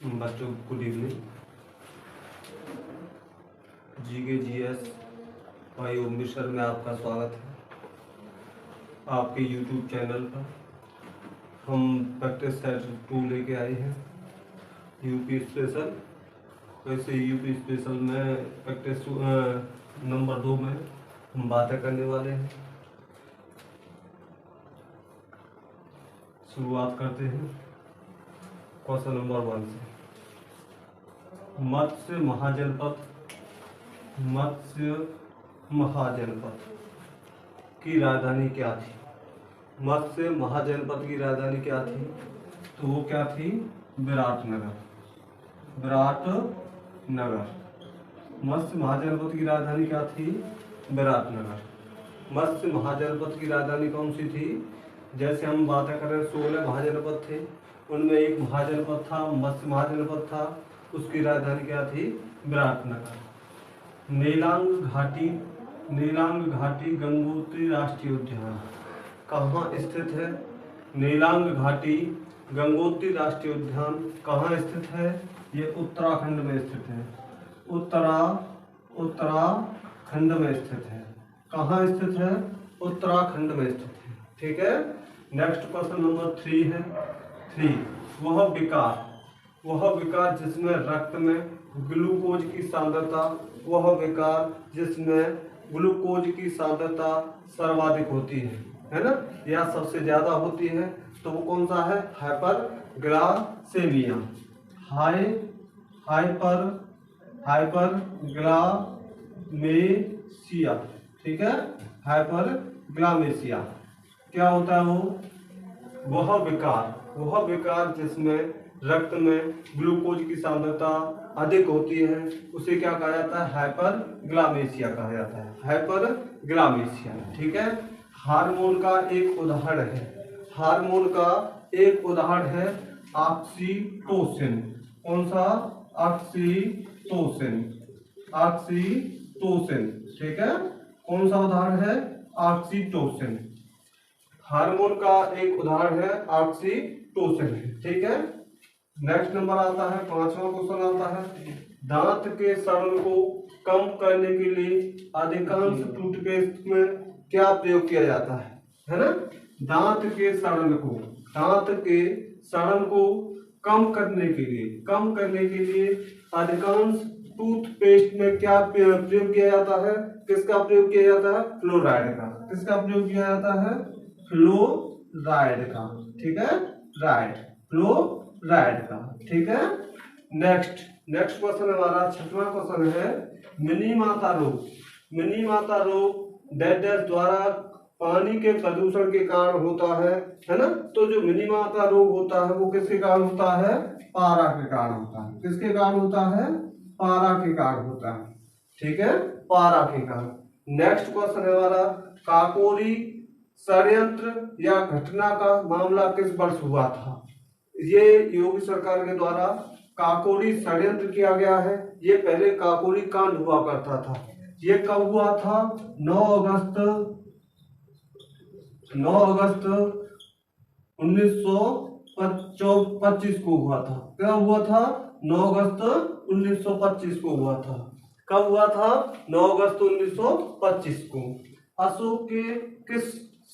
बच्चों good evening. GK GS भाई ओमविश्वर में आपका स्वागत है आपके यूट्यूब चैनल पर। हम प्रैक्टिस सेट 2 लेके आए हैं यूपी स्पेशल। वैसे यूपी स्पेशल में प्रैक्टिस नंबर 2 में हम बातें करने वाले हैं। शुरुआत करते हैं क्वेश्चन नंबर 1 से। मत्स्य महाजनपद की राजधानी क्या थी? मत्स्य महाजनपद की राजधानी क्या थी? तो वो क्या थी? विराटनगर। मत्स्य महाजनपद की राजधानी क्या थी? विराटनगर। मत्स्य महाजनपद की राजधानी कौन सी थी? जैसे हम बातें करें 16 महाजनपद थे, उनमें एक महाजनपद था, मत्स्य महाजनपद था, उसकी राजधानी क्या थी? विराटनगर। नीलांग घाटी गंगोत्री राष्ट्रीय उद्यान कहाँ स्थित है? नीलांग घाटी गंगोत्री राष्ट्रीय उद्यान कहाँ स्थित है? ये उत्तराखंड में स्थित है। उत्तराखंड में स्थित है। कहाँ स्थित है? उत्तराखंड में स्थित है। ठीक है। नेक्स्ट क्वेश्चन नंबर 3 है। 3 वह विकार जिसमें रक्त में ग्लूकोज की सांद्रता सर्वाधिक होती है ना, या सबसे ज्यादा होती है, तो वो कौन सा है? हाइपरग्लाइसेमिया। हाइपरग्लाइसेमिया। ठीक है। हाइपरग्लाइसेमिया क्या होता है? वह विकार जिसमें रक्त में ग्लूकोज की सांद्रता अधिक होती है, उसे क्या कहा जाता है? हाइपरग्लाइसेमिया कहा जाता है। हाइपरग्लाइसेमिया। ठीक है। हार्मोन का एक उदाहरण है ऑक्सीटोसिन। कौन सा? ऑक्सीटोसिन। ठीक है। कौन सा उदाहरण है? ऑक्सीटोसिन। हार्मोन का एक उदाहरण है ऑक्सीटोसिन। ठीक है। नेक्स्ट नंबर आता है 5वां क्वेश्चन आता है। दांत के सड़न को कम करने के लिए अधिकांश टूथपेस्ट में क्या प्रयोग किया जाता है ना? दांत के सड़न को कम करने के लिए अधिकांश टूथपेस्ट में क्या प्रयोग किया जाता है? किसका प्रयोग किया जाता है? फ्लोराइड का। किसका प्रयोग किया जाता है? फ्लोराइड का। ठीक है। फ्लोराइड का। ठीक है। नेक्स्ट क्वेश्चन हमारा 6वां क्वेश्चन है। मिनी माता रोग डैश द्वारा पानी के प्रदूषण के कारण होता है ना? तो जो मिनी माता रोग होता है वो किसके कारण होता है? पारा के कारण होता है। किसके कारण होता है? पारा के कारण होता है। ठीक है। पारा के कारण। नेक्स्ट क्वेश्चन है हमारा काकोरी षड्यंत्र या घटना का मामला किस वर्ष हुआ था? ये योगी सरकार के द्वारा काकोरी षड्यंत्र किया गया है। ये पहले काकोरी कांड हुआ करता था। ये कब हुआ था? 9 अगस्त 1925 को हुआ था। क्या हुआ था? 9 अगस्त 1925 को हुआ था। कब हुआ था? 9 अगस्त 1925 को। अशोक के किस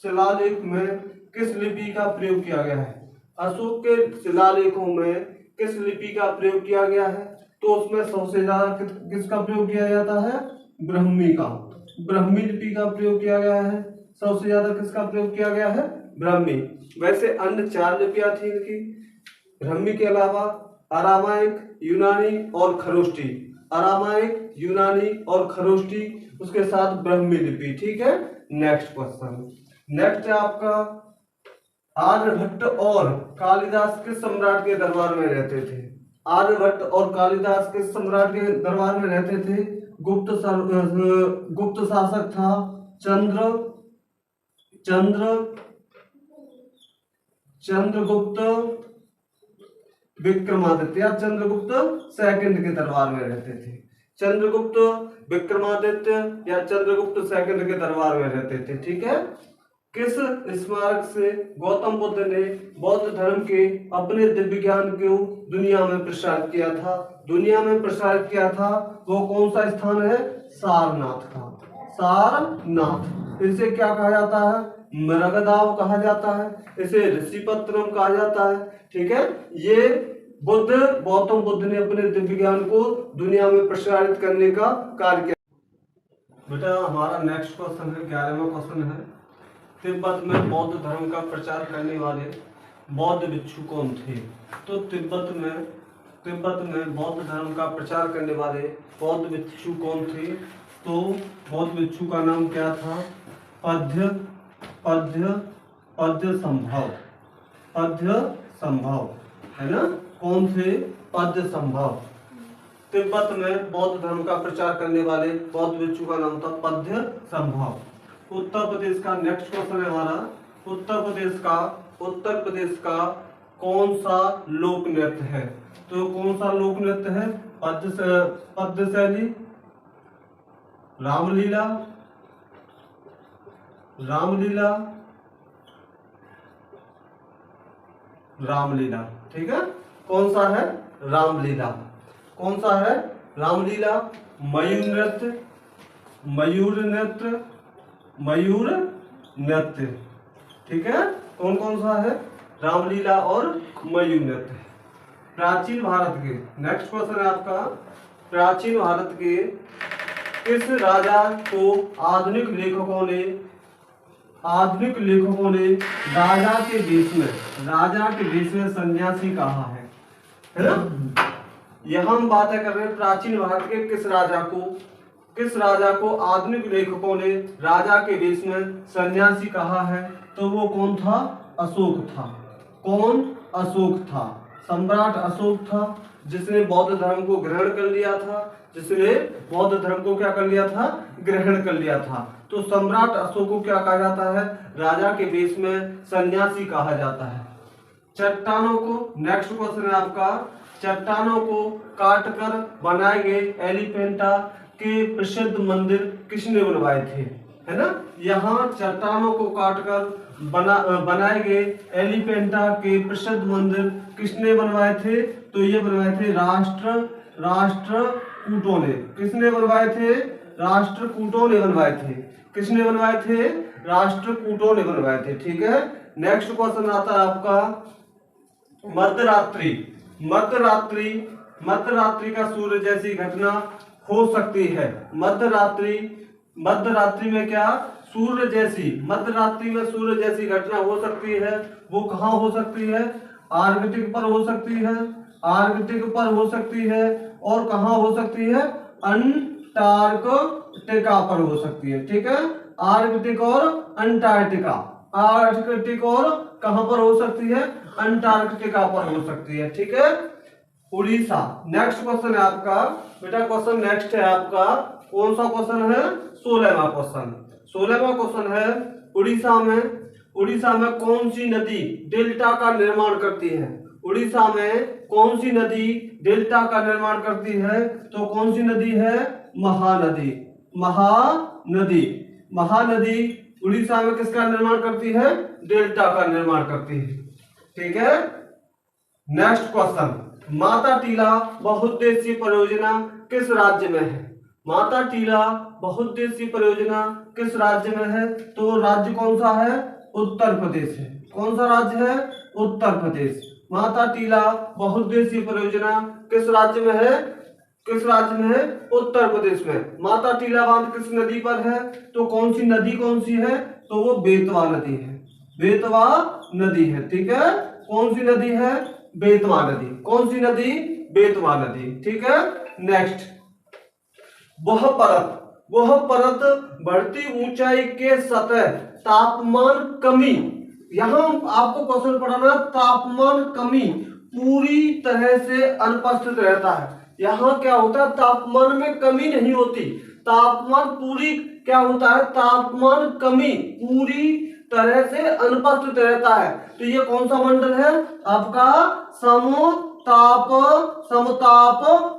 शिलालेख में किस लिपि का प्रयोग किया गया है? अशोक के शिलालेखों में किस लिपि का प्रयोग किया गया है? तो उसमें सबसे ज्यादा किसका प्रयोग किया जाता है? ब्राह्मी लिपि का प्रयोग किया गया है। सबसे ज्यादा किसका प्रयोग किया गया है? ब्राह्मी। वैसे अन्य 4 लिपियां थी इनकी, ब्राह्मी के अलावा अरामाइक, यूनानी और खरोष्टी, उसके साथ ब्राह्मी लिपि। ठीक है। नेक्स्ट है आपका आर्यभट्ट और कालिदास किस सम्राट के दरबार में रहते थे? आर्यभट्ट और कालिदास किस सम्राट के दरबार में रहते थे? गुप्त शासक था चंद्रगुप्त विक्रमादित्य या चंद्रगुप्त सेकंड के दरबार में रहते थे। चंद्रगुप्त विक्रमादित्य या चंद्रगुप्त सेकंड के दरबार में रहते थे। ठीक है। किस स्मारक से गौतम बुद्ध ने बौद्ध धर्म के अपने दिव्य ज्ञान को दुनिया में प्रसारित किया था? दुनिया में प्रसारित किया था वो कौन सा स्थान है? सारनाथ का। सारनाथ, इसे क्या कहा जाता है? मृगदाव कहा जाता है, इसे ऋषिपत्रम कहा जाता है। ठीक है, ये गौतम बुद्ध ने अपने दिव्य ज्ञान को दुनिया में प्रसारित करने का कार्य किया। बेटा हमारा नेक्स्ट क्वेश्चन है, 11वां क्वेश्चन है, तिब्बत में बौद्ध धर्म का प्रचार करने वाले बौद्ध भिक्षु कौन थे? तो तिब्बत में बौद्ध धर्म का प्रचार करने वाले बौद्ध भिक्षु कौन थे? तो बौद्ध भिक्षु का नाम क्या था? पद्य संभव, है ना? कौन थे? पद्य संभव। तिब्बत में बौद्ध धर्म का प्रचार करने वाले बौद्ध भिक्षु का नाम था पद्य संभव। उत्तर प्रदेश का नेक्स्ट क्वेश्चन है हमारा, उत्तर प्रदेश का कौन सा लोक नृत्य है? तो कौन सा लोक नृत्य है? पद्य शैली, रामलीला। ठीक है, कौन सा है? रामलीला। कौन सा है? रामलीला। मयूर नृत्य। ठीक है, कौन कौन सा है? रामलीला और मयूर नृत्य। प्राचीन भारत के नेक्स्ट क्वेश्चन है आपका, प्राचीन भारत के किस राजा को आधुनिक लेखकों ने राजा के वेश में सन्यासी कहा है ना? यह हम बातें कर रहे हैं प्राचीन भारत के किस राजा को आधुनिक लेखकों ने राजा के वेश में सन्यासी कहा है? तो वो कौन था? अशोक था। कौन? अशोक था। सम्राट अशोक था, जिसने बौद्ध धर्म को ग्रहण कर लिया था। जिसने बौद्ध धर्म को क्या कर लिया था? ग्रहण कर लिया था। तो सम्राट अशोक को क्या कहा जाता है? राजा के वेश में सन्यासी कहा जाता है। चट्टानों को, नेक्स्ट क्वेश्चन है आपका, चट्टानों को काटकर बनाए गए एलिफेंटा के प्रसिद्ध मंदिर किसने बनवाए थे? है ना? यहाँ चट्टानों को काटकर बनाए गए एलिफेंटा के प्रसिद्ध मंदिर किसने बनवाए थे? तो ये बनवाए थे राष्ट्रकूटों ने। किसने बनवाए थे? राष्ट्रकूटों ने बनवाए थे। किसने बनवाए थे? राष्ट्रकूटों ने बनवाए थे। ठीक है, नेक्स्ट क्वेश्चन आता है आपका, मध्यरात्रि का सूर्य जैसी घटना हो सकती है। मध्यरात्रि में क्या? मध्यरात्रि में सूर्य जैसी घटना हो सकती है। वो कहाँ हो सकती है? आर्कटिक पर हो सकती है, और कहाँ हो सकती है? अंटार्कटिका पर हो सकती है। ठीक है, आर्कटिक और अंटार्कटिका। आर्कटिक और कहाँ पर हो सकती है? अंटार्कटिका पर हो सकती है। ठीक है, उड़ीसा। नेक्स्ट क्वेश्चन है आपका बेटा, क्वेश्चन नेक्स्ट है आपका, कौन सा क्वेश्चन है? 16वां क्वेश्चन है, उड़ीसा में कौन सी नदी डेल्टा का निर्माण करती है? उड़ीसा में कौन सी नदी डेल्टा का निर्माण करती है? तो कौन सी नदी है? महानदी उड़ीसा में किसका निर्माण करती है? डेल्टा का निर्माण करती है। ठीक है, नेक्स्ट क्वेश्चन, माता टीला बहुउद्देशीय परियोजना किस राज्य में है? माता टीला बहुउद्देशीय परियोजना किस राज्य में है? तो राज्य कौन सा है? उत्तर प्रदेश है। कौन सा राज्य है? उत्तर प्रदेश। माता टीला बहुउद्देशीय परियोजना किस राज्य में है? उत्तर प्रदेश में। माता टीला बांध किस नदी पर है? तो कौन सी है? तो वो बेतवा नदी है। ठीक है, कौन सी नदी है? बेतवा नदी। कौन सी नदी? बेतवा नदी। ठीक है, नेक्स्ट, वह परत बढ़ती ऊंचाई के सतह तापमान कमी। यहाँ आपको क्वेश्चन पढ़ाना, तापमान कमी पूरी तरह से अनुपस्थित रहता है। यहाँ क्या होता है? तापमान में कमी नहीं होती, तापमान पूरी क्या होता है? तापमान कमी पूरी तरह से अनुपस्थित रहता है। तो ये कौन सा मंडल है आपका? समताप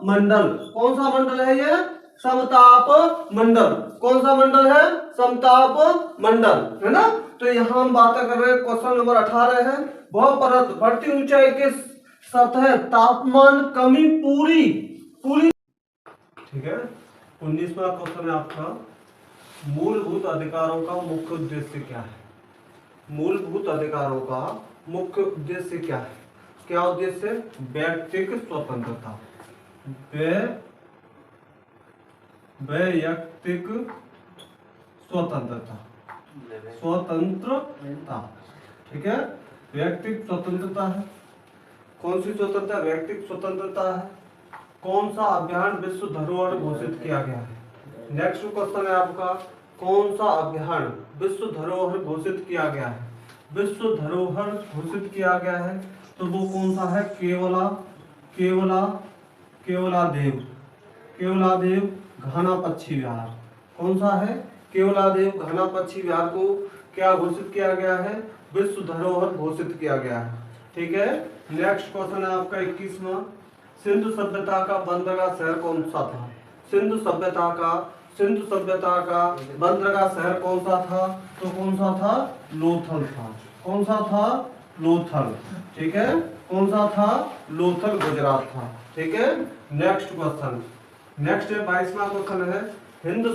मंडल। कौन सा मंडल है ये? समताप मंडल। कौन सा मंडल है? समताप मंडल, है ना? तो यहाँ हम बातें कर रहे हैं क्वेश्चन नंबर 18 है, वह परत बढ़ती ऊंचाई के सतह तापमान कमी पूरी पूरी। ठीक है। 19वां क्वेश्चन है आपका, मूलभूत अधिकारों का मुख्य उद्देश्य क्या है? मूलभूत अधिकारों का मुख्य उद्देश्य क्या है? क्या उद्देश्य? व्यक्तिक स्वतंत्रता, वैयक्तिक स्वतंत्रता, स्वतंत्रता। ठीक है, व्यक्तिक स्वतंत्रता है। कौन सी स्वतंत्रता? व्यक्तिक स्वतंत्रता है। कौन सा अभियान विश्व धरोहर घोषित किया गया है? नेक्स्ट क्वेश्चन है आपका, कौन सा अभियान विश्व धरोहर घोषित किया गया है? विश्व धरोहर घोषित किया गया है तो वो कौन सा है? केवलादेव घाना पक्षी विहार। कौन सा है? केवलादेव घाना पक्षी विहार को क्या घोषित किया गया है? विश्व धरोहर घोषित किया गया है। ठीक है। नेक्स्ट क्वेश्चन है आपका 21वां, सिंधु सभ्यता का बंदरगाह शहर कौन सा था? सिंधु सभ्यता का बंदरगाह शहर कौन सा था? तो कौन सा था? लोथल था। कौन सा था? लोथल। ठीक है, कौन सा था? लोथल, गुजरात था। ठीक है। नेक्स्ट क्वेश्चन, नेक्स्ट है 22वां क्वेश्चन है, हिंद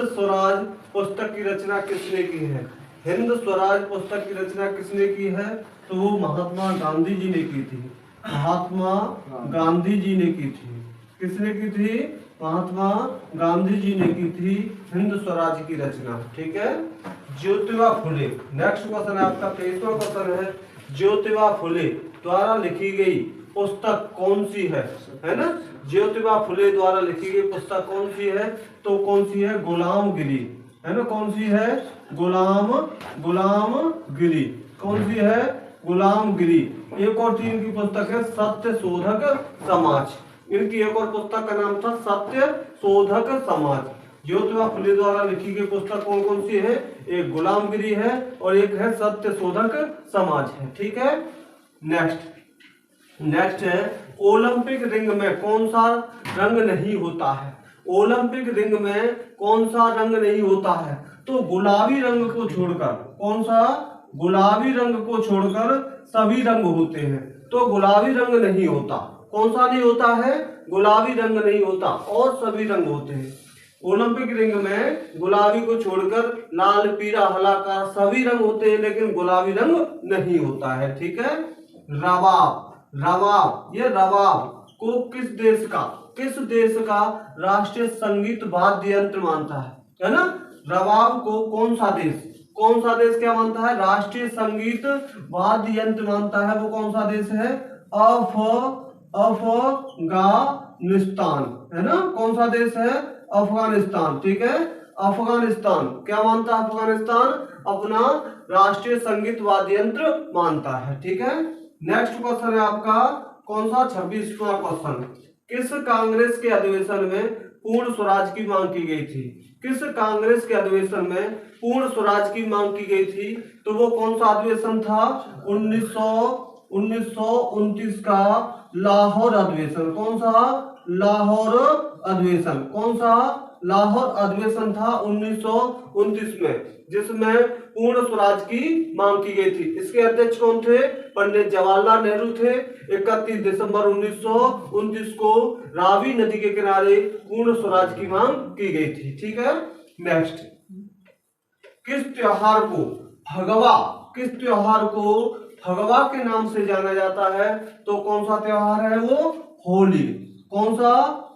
स्वराज पुस्तक की रचना किसने की है? हिंद स्वराज पुस्तक की रचना किसने की है? तो वो महात्मा गांधी जी ने की थी। महात्मा गांधी जी ने की थी। किसने की थी? महात्मा गांधी जी ने की थी हिंद स्वराज की रचना। ठीक है। ज्योतिबा फुले, नेक्स्ट क्वेश्चन है आपका 23वां क्वेश्चन है, ज्योतिबा फुले द्वारा लिखी गई पुस्तक कौन सी है ना? ज्योतिबा फुले द्वारा लिखी गई पुस्तक कौन सी है? तो कौन सी है? गुलामगिरी, है ना? कौन सी है? गुलामगिरी। कौन सी है? गुलामगिरी। एक और चीज की पुस्तक है सत्य शोधक समाज। इनकी एक और पुस्तक का नाम था सत्य शोधक समाज। ज्योतिबा फुले द्वारा लिखी गई पुस्तक कौन कौन सी है? एक गुलामगिरी है और एक है सत्य शोधक समाज है। ठीक है। नेक्स्ट है, ओलंपिक रिंग में कौन सा रंग नहीं होता है? ओलंपिक रिंग में कौन सा रंग नहीं होता है? तो गुलाबी रंग को छोड़कर, कौन सा? गुलाबी रंग को छोड़कर सभी रंग होते हैं। तो गुलाबी रंग नहीं होता। कौन सा नहीं होता है? गुलाबी रंग नहीं होता और सभी रंग होते हैं। ओलंपिक रिंग में गुलाबी को छोड़कर लाल, पीला, हरा का सभी रंग होते हैं, लेकिन गुलाबी रंग नहीं होता है। ठीक है। रबाब, ये रबाब को किस देश का राष्ट्रीय संगीत वाद्य यंत्र मानता है ना? रबाब को कौन सा देश क्या मानता है? राष्ट्रीय संगीत वाद्य यंत्र मानता है। वो कौन सा देश है? अफगानिस्तान, है ना? कौन सा देश है? अफगानिस्तान। ठीक है। अफगानिस्तान क्या मानता है? अफगानिस्तान अपना राष्ट्रीय संगीत वाद्य यंत्र मानता है। ठीक है। नेक्स्ट क्वेश्चन है आपका कौन सा? 26वां क्वेश्चन, किस कांग्रेस के अधिवेशन में पूर्ण स्वराज की मांग की गई थी? किस कांग्रेस के अधिवेशन में पूर्ण स्वराज की मांग की गई थी? तो वो कौन सा अधिवेशन था? 1929 का लाहौर अधिवेशन। कौन सा? लाहौर अधिवेशन। कौन सा? लाहौर अधिवेशन था 1929 में, जिसमें पूर्ण स्वराज की मांग की गई थी। इसके अध्यक्ष कौन थे? पंडित जवाहरलाल नेहरू थे। 31 दिसंबर 1929 को रावी नदी के किनारे पूर्ण स्वराज की मांग की गई थी। ठीक है। नेक्स्ट, किस त्योहार को भगवा के नाम से जाना जाता है? तो कौन सा त्योहार है वो? होली। कौन सा?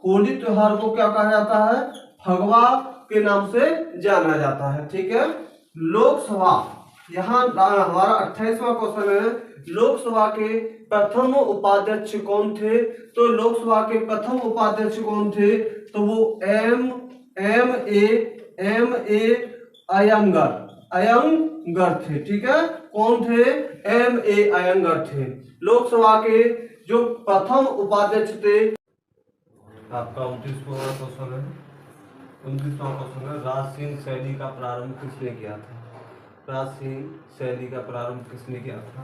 होली त्योहार को क्या कहा जाता है? भगवा के नाम से जाना जाता है। ठीक है। लोकसभा, यहाँ हमारा 28वां क्वेश्चन है, लोकसभा के प्रथम उपाध्यक्ष कौन थे? तो लोकसभा के प्रथम उपाध्यक्ष कौन थे? तो वो एम ए अयंगर थे। ठीक है। कौन थे? एम ए अयंगर थे। लोकसभा के जो प्रथम उपाध्यक्ष थे। आपका 29वां क्वेश्चन है, 29वां क्वेश्चन है, राजसीन शैली का प्रारंभ किसने किया था? राजसीन शैली का प्रारंभ किसने किया था?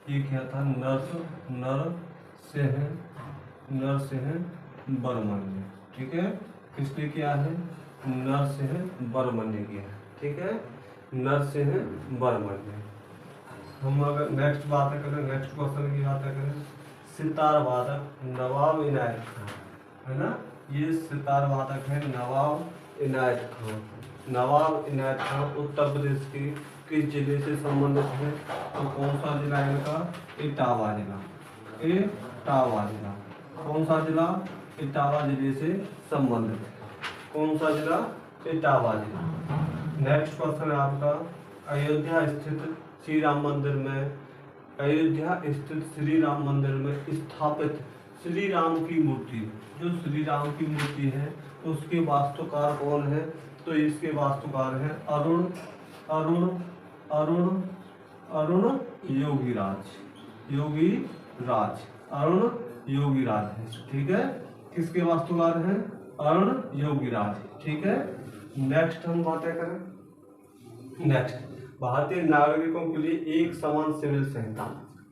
ये किया था नरसिंह वर्मन ने। ठीक है। किसने किया है? नरसिंह वर्मन ने किया है। ठीक है। नर से हैं वर बन गए। हम अगर नेक्स्ट बात करें, नेक्स्ट क्वेश्चन की बात करें, सितार वादक नवाब इनायत खान, है ना, ये सितार वादक है नवाब इनायत खान। नवाब इनायत खान उत्तर प्रदेश के किस जिले से संबंधित है? तो कौन सा जिला है इनका? इटावा जिला। इटावा जिला कौन सा जिला? इटावा जिले से संबंधित है। कौन सा जिला? इटावा जिला। नेक्स्ट क्वेश्चन है आपका, अयोध्या स्थित श्री राम मंदिर में, अयोध्या स्थित श्री राम मंदिर में स्थापित श्री राम की मूर्ति, जो श्री राम की मूर्ति है उसके वास्तुकार कौन है? तो इसके वास्तुकार है अरुण अरुण अरुण अरुण योगीराज। योगीराज अरुण योगीराज है, ठीक है। किसके वास्तुकार हैं? अरुण योगीराज, ठीक है। नेक्स्ट हम बातें करें, नेक्स्ट भारतीय नागरिकों के लिए एक समान सिविल संहिता।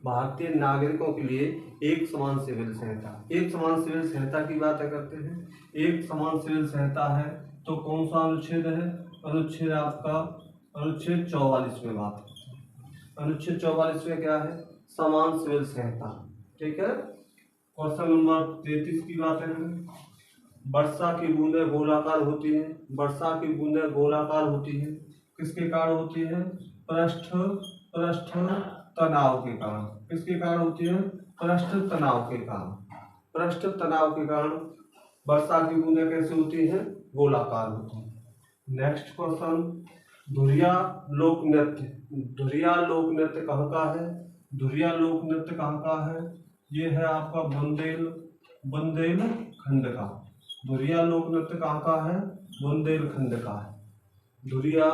भारतीय नागरिकों के लिए एक समान सिविल संहिता, एक समान सिविल संहिता की बात करते हैं। एक समान सिविल संहिता है तो कौन सा अनुच्छेद है? अनुच्छेद आपका अनुच्छेद 44 में बात करते हैं। अनुच्छेद 44 में क्या है? समान सिविल संहिता, ठीक है। क्वेश्चन नंबर 33 की बात करें, वर्षा की बूंदें गोलाकार होती हैं। वर्षा की बूंदें गोलाकार होती हैं किसके कारण होती है? पृष्ठ तनाव के कारण। किसके कारण होती है? पृष्ठ तनाव के कारण। पृष्ठ तनाव के कारण वर्षा की बूंदें कैसे होती हैं? गोलाकार होती हैं। नेक्स्ट क्वेश्चन, धुरिया लोक नृत्य। धुरिया लोक नृत्य कहाँ का है? धुरिया लोक नृत्य कहाँ का है? ये है आपका बुंदेलखंड का। धुरिया लोक नृत्य कहाँ का है? बुंदेलखंड का है। धुरिया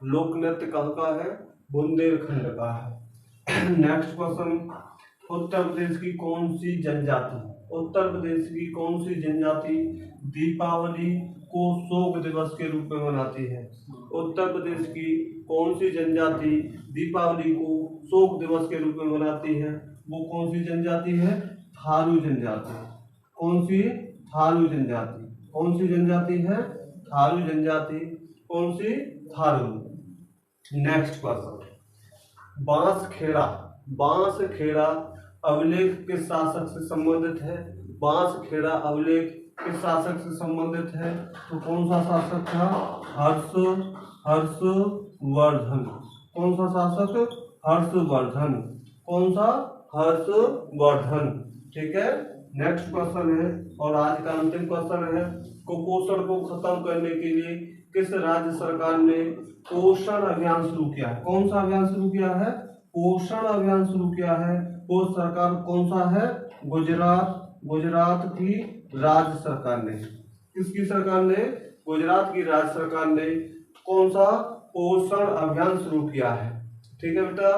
लोक नृत्य कहाँ का है? बुंदेलखंड का है। नेक्स्ट क्वेश्चन, उत्तर प्रदेश की कौन सी जनजाति, उत्तर प्रदेश की कौन सी जनजाति दीपावली को शोक दिवस के रूप में मनाती है? उत्तर प्रदेश की कौन सी जनजाति दीपावली को शोक दिवस के रूप में मनाती है? वो कौन सी जनजाति है? थारू जनजाति। कौन सी? थारू जनजाति। कौन सी जनजाति है? थारू जनजाति। कौन सी? थारू। Next question, Banskhera. बांसखेड़ा अभिलेख किस शासक से संबंधित है? बांसखेड़ा अभिलेख किस शासक से संबंधित है? तो कौन सा शासक था? हर्षवर्धन। कौन सा शासक? हर्षवर्धन। कौन सा? हर्षवर्धन, ठीक है। नेक्स्ट क्वेश्चन है और आज का अंतिम क्वेश्चन है, कुपोषण को खत्म करने के लिए किस राज्य सरकार ने पोषण अभियान शुरू किया है? कौन सा अभियान शुरू किया है? पोषण अभियान शुरू किया है। वो सरकार कौन सा है? गुजरात। गुजरात की राज्य सरकार ने। किसकी सरकार ने? गुजरात की राज्य सरकार ने कौन सा पोषण अभियान शुरू किया है, ठीक है बेटा।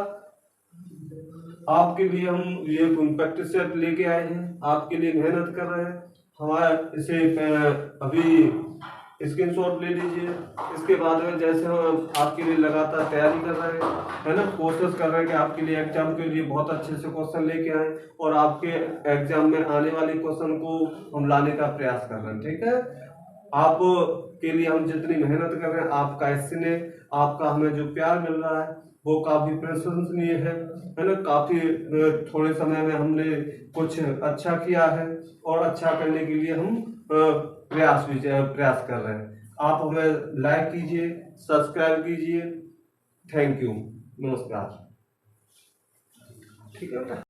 आपके लिए हम ये प्रैक्टिस सेट लेके आए हैं, आपके लिए मेहनत कर रहे हैं। हमारा इसे अभी स्क्रीनशॉट ले लीजिए। इसके बाद में जैसे हम आपके लिए लगातार तैयारी कर रहे हैं, है ना, कोशिश कर रहे हैं कि आपके लिए एग्जाम के लिए बहुत अच्छे से क्वेश्चन लेके आए और आपके एग्जाम में आने वाले क्वेश्चन को हम लाने का प्रयास कर रहे हैं, ठीक है। आप के लिए हम जितनी मेहनत कर रहे हैं, आपका इसने आपका हमें जो प्यार मिल रहा है वो काफी प्रशंसनीय है ना। काफी थोड़े समय में हमने कुछ अच्छा किया है और अच्छा करने के लिए हम प्रयास कर रहे हैं। आप हमें लाइक कीजिए, सब्सक्राइब कीजिए। थैंक यू, नमस्कार, ठीक है बेटा।